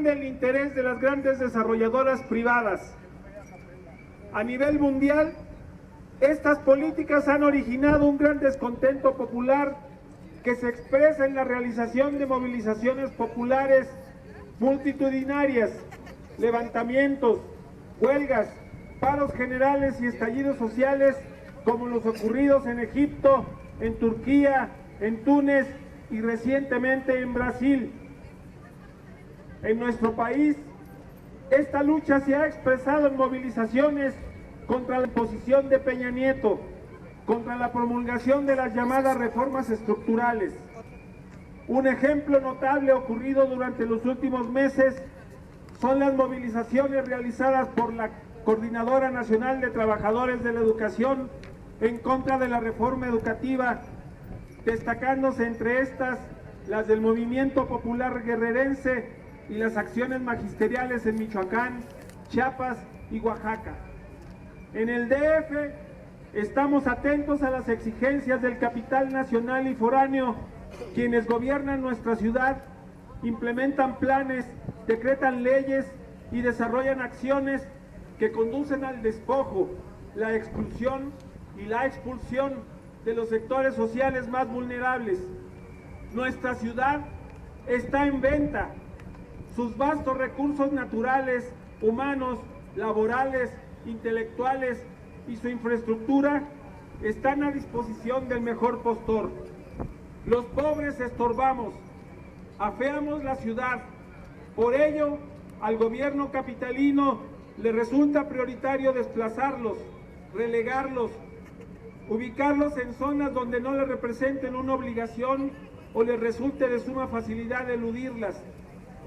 del interés de las grandes desarrolladoras privadas. A nivel mundial, estas políticas han originado un gran descontento popular que se expresa en la realización de movilizaciones populares multitudinarias, levantamientos, huelgas, paros generales y estallidos sociales como los ocurridos en Egipto, en Turquía, en Túnez y recientemente en Brasil. En nuestro país, esta lucha se ha expresado en movilizaciones contra la imposición de Peña Nieto, contra la promulgación de las llamadas reformas estructurales. Un ejemplo notable ocurrido durante los últimos meses son las movilizaciones realizadas por la Coordinadora Nacional de Trabajadores de la Educación en contra de la reforma educativa, destacándose entre estas las del Movimiento Popular Guerrerense y las acciones magisteriales en Michoacán, Chiapas y Oaxaca. En el DF estamos atentos a las exigencias del capital nacional y foráneo, quienes gobiernan nuestra ciudad, implementan planes, decretan leyes y desarrollan acciones que conducen al despojo, la exclusión y la expulsión de los sectores sociales más vulnerables. Nuestra ciudad está en venta. Sus vastos recursos naturales, humanos, laborales, intelectuales y su infraestructura están a disposición del mejor postor. Los pobres estorbamos, afeamos la ciudad. Por ello, al gobierno capitalino le resulta prioritario desplazarlos, relegarlos, ubicarlos en zonas donde no les representen una obligación o les resulte de suma facilidad eludirlas,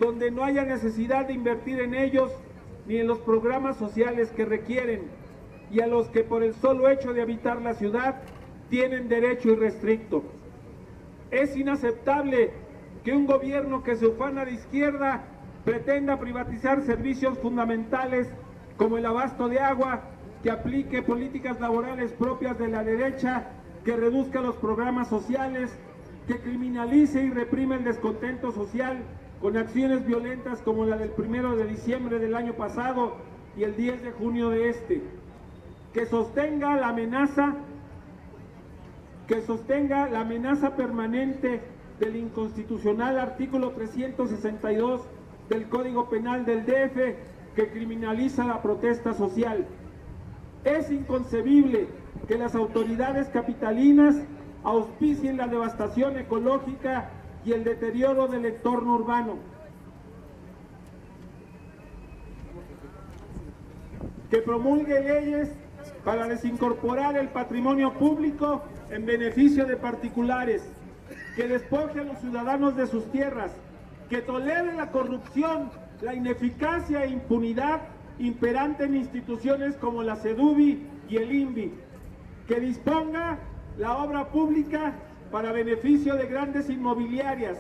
donde no haya necesidad de invertir en ellos ni en los programas sociales que requieren y a los que por el solo hecho de habitar la ciudad tienen derecho irrestricto. Es inaceptable que un gobierno que se ufana de izquierda pretenda privatizar servicios fundamentales como el abasto de agua, que aplique políticas laborales propias de la derecha, que reduzca los programas sociales, que criminalice y reprime el descontento social con acciones violentas como la del 1 de diciembre del año pasado y el 10 de junio de este, que sostenga la amenaza permanente del inconstitucional artículo 362 del Código Penal del DF, que criminaliza la protesta social. Es inconcebible que las autoridades capitalinas auspicien la devastación ecológica y el deterioro del entorno urbano, que promulgue leyes para desincorporar el patrimonio público en beneficio de particulares, que despoje a los ciudadanos de sus tierras, que tolere la corrupción, la ineficacia e impunidad imperante en instituciones como la CEDUBI y el INVI, que disponga la obra pública para beneficio de grandes inmobiliarias,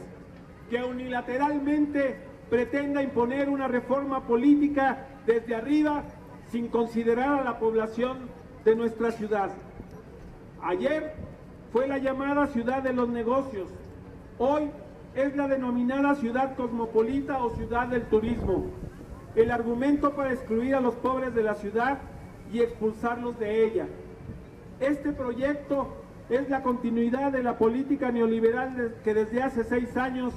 que unilateralmente pretenda imponer una reforma política desde arriba sin considerar a la población de nuestra ciudad. Ayer fue la llamada ciudad de los negocios, hoy es la denominada ciudad cosmopolita o ciudad del turismo. El argumento para excluir a los pobres de la ciudad y expulsarlos de ella. Este proyecto es la continuidad de la política neoliberal que desde hace 6 años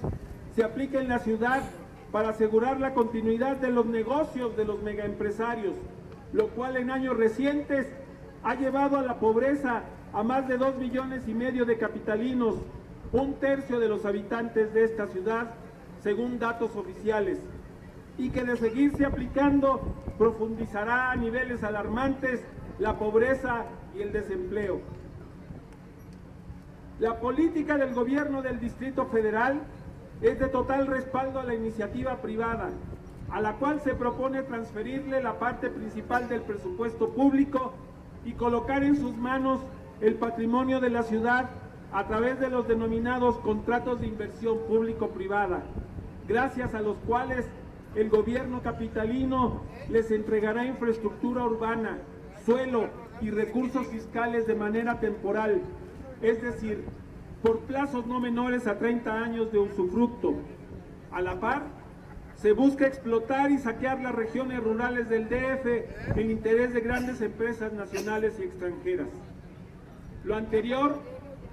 se aplica en la ciudad para asegurar la continuidad de los negocios de los megaempresarios, lo cual en años recientes ha llevado a la pobreza a más de 2,5 millones de capitalinos, 1/3 de los habitantes de esta ciudad, según datos oficiales, y que de seguirse aplicando profundizará a niveles alarmantes la pobreza y el desempleo. La política del gobierno del Distrito Federal es de total respaldo a la iniciativa privada, a la cual se propone transferirle la parte principal del presupuesto público y colocar en sus manos el patrimonio de la ciudad a través de los denominados contratos de inversión público-privada, gracias a los cuales el gobierno capitalino les entregará infraestructura urbana, suelo y recursos fiscales de manera temporal, es decir, por plazos no menores a 30 años de usufructo. A la par, Se busca explotar y saquear las regiones rurales del DF en interés de grandes empresas nacionales y extranjeras. Lo anterior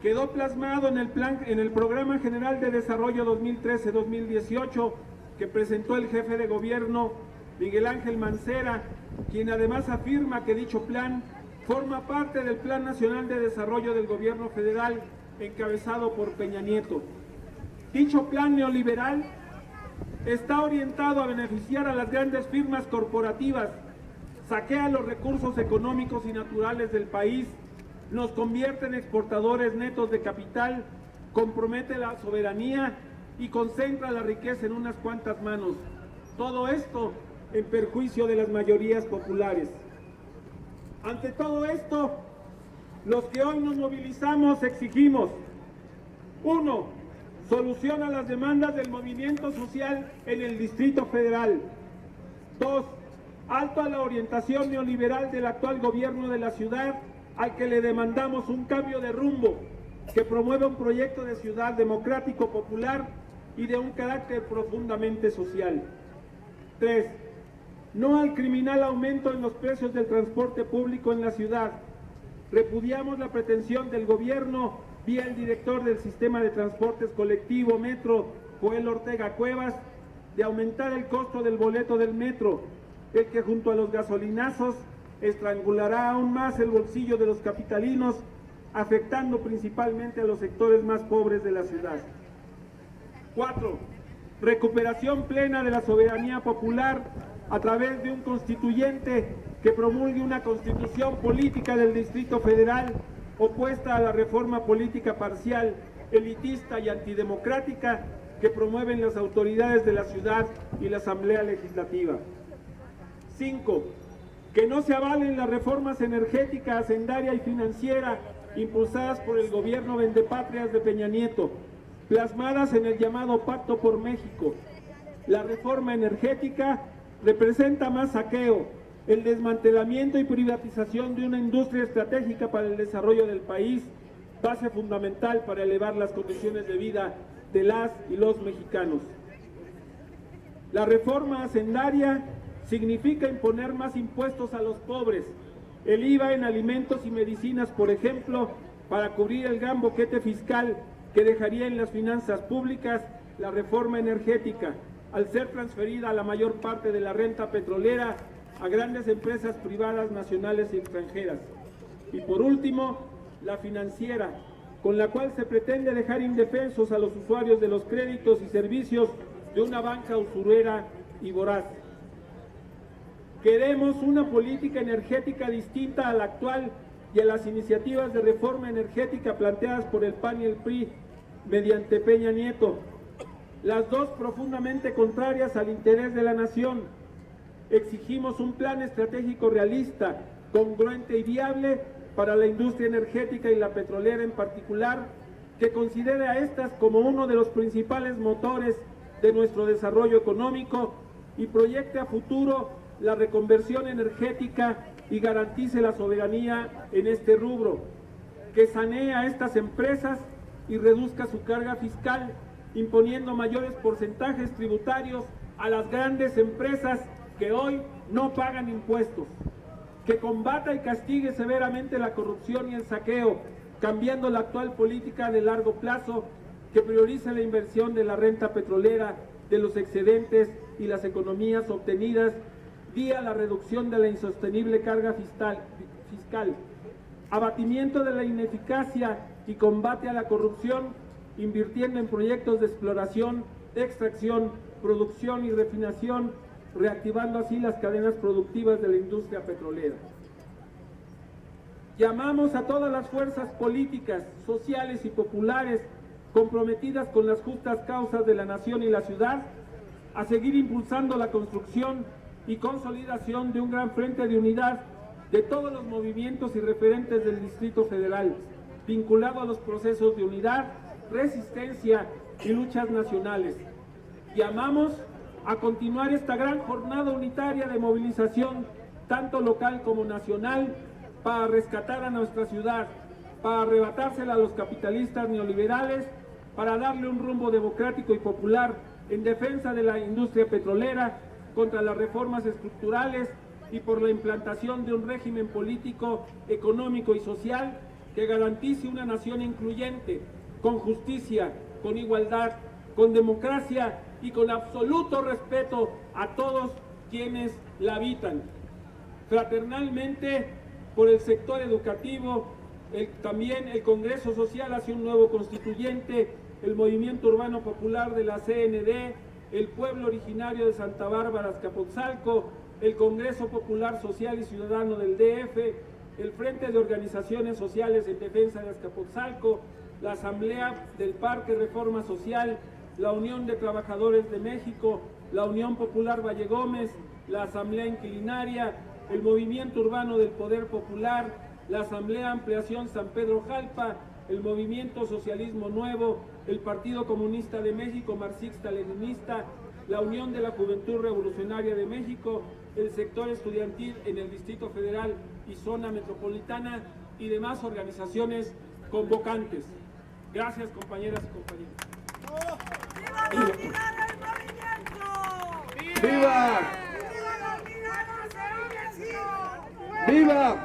quedó plasmado en el Programa General de Desarrollo 2013-2018 que presentó el jefe de gobierno Miguel Ángel Mancera, quien además afirma que dicho plan forma parte del Plan Nacional de Desarrollo del Gobierno Federal encabezado por Peña Nieto. Dicho plan neoliberal está orientado a beneficiar a las grandes firmas corporativas, saquea los recursos económicos y naturales del país, nos convierte en exportadores netos de capital, compromete la soberanía y concentra la riqueza en unas cuantas manos. Todo esto en perjuicio de las mayorías populares. Ante todo esto, los que hoy nos movilizamos exigimos: 1. Solución a las demandas del movimiento social en el Distrito Federal. 2. Alto a la orientación neoliberal del actual gobierno de la ciudad, al que le demandamos un cambio de rumbo que promueva un proyecto de ciudad democrático, popular y de un carácter profundamente social. 3. No al criminal aumento en los precios del transporte público en la ciudad. Repudiamos la pretensión del gobierno, vía el director del sistema de transportes colectivo Metro, Joel Ortega Cuevas, de aumentar el costo del boleto del metro, el que junto a los gasolinazos estrangulará aún más el bolsillo de los capitalinos, afectando principalmente a los sectores más pobres de la ciudad. 4. Recuperación plena de la soberanía popular a través de un constituyente que promulgue una constitución política del Distrito Federal opuesta a la reforma política parcial, elitista y antidemocrática que promueven las autoridades de la ciudad y la Asamblea Legislativa. 5. Que no se avalen las reformas energética, hacendaria y financiera impulsadas por el gobierno vendepatrias de Peña Nieto, plasmadas en el llamado Pacto por México. La reforma energética representa más saqueo, el desmantelamiento y privatización de una industria estratégica para el desarrollo del país, base fundamental para elevar las condiciones de vida de las y los mexicanos. La reforma hacendaria significa imponer más impuestos a los pobres, el IVA en alimentos y medicinas, por ejemplo, para cubrir el gran boquete fiscal que dejaría en las finanzas públicas la reforma energética, al ser transferida la mayor parte de la renta petrolera a grandes empresas privadas nacionales y extranjeras. Y por último, la financiera, con la cual se pretende dejar indefensos a los usuarios de los créditos y servicios de una banca usurera y voraz. Queremos una política energética distinta a la actual y a las iniciativas de reforma energética planteadas por el PAN y el PRI mediante Peña Nieto, las dos profundamente contrarias al interés de la nación. Exigimos un plan estratégico realista, congruente y viable para la industria energética y la petrolera en particular, que considere a estas como uno de los principales motores de nuestro desarrollo económico y proyecte a futuro la reconversión energética y garantice la soberanía en este rubro, que sanee a estas empresas y reduzca su carga fiscal, imponiendo mayores porcentajes tributarios a las grandes empresas que hoy no pagan impuestos, que combata y castigue severamente la corrupción y el saqueo, cambiando la actual política de largo plazo, que priorice la inversión de la renta petrolera, de los excedentes y las economías obtenidas vía la reducción de la insostenible carga fiscal, abatimiento de la ineficacia y combate a la corrupción, invirtiendo en proyectos de exploración, extracción, producción y refinación, reactivando así las cadenas productivas de la industria petrolera. Llamamos a todas las fuerzas políticas, sociales y populares comprometidas con las justas causas de la nación y la ciudad a seguir impulsando la construcción y consolidación de un gran frente de unidad de todos los movimientos y referentes del Distrito Federal, vinculado a los procesos de unidad, resistencia y luchas nacionales. Llamamos a continuar esta gran jornada unitaria de movilización, tanto local como nacional, para rescatar a nuestra ciudad, para arrebatársela a los capitalistas neoliberales, para darle un rumbo democrático y popular en defensa de la industria petrolera, contra las reformas estructurales y por la implantación de un régimen político, económico y social que garantice una nación incluyente, con justicia, con igualdad, con democracia y con absoluto respeto a todos quienes la habitan. Fraternalmente, por el sector educativo, también el Congreso Social hace un nuevo constituyente, el Movimiento Urbano Popular de la CND, el pueblo originario de Santa Bárbara, Azcapotzalco, el Congreso Popular Social y Ciudadano del DF, el Frente de Organizaciones Sociales en Defensa de Azcapotzalco, la Asamblea del Parque Reforma Social, la Unión de Trabajadores de México, la Unión Popular Valle Gómez, la Asamblea Inquilinaria, el Movimiento Urbano del Poder Popular, la Asamblea Ampliación San Pedro Jalpa, el Movimiento Socialismo Nuevo, el Partido Comunista de México Marxista-Leninista, la Unión de la Juventud Revolucionaria de México, el sector estudiantil en el Distrito Federal y Zona Metropolitana y demás organizaciones convocantes. Gracias, compañeras y compañeros. ¡Viva! ¡Viva!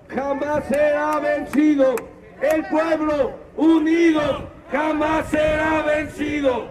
Jamás será vencido. El pueblo unido jamás será vencido.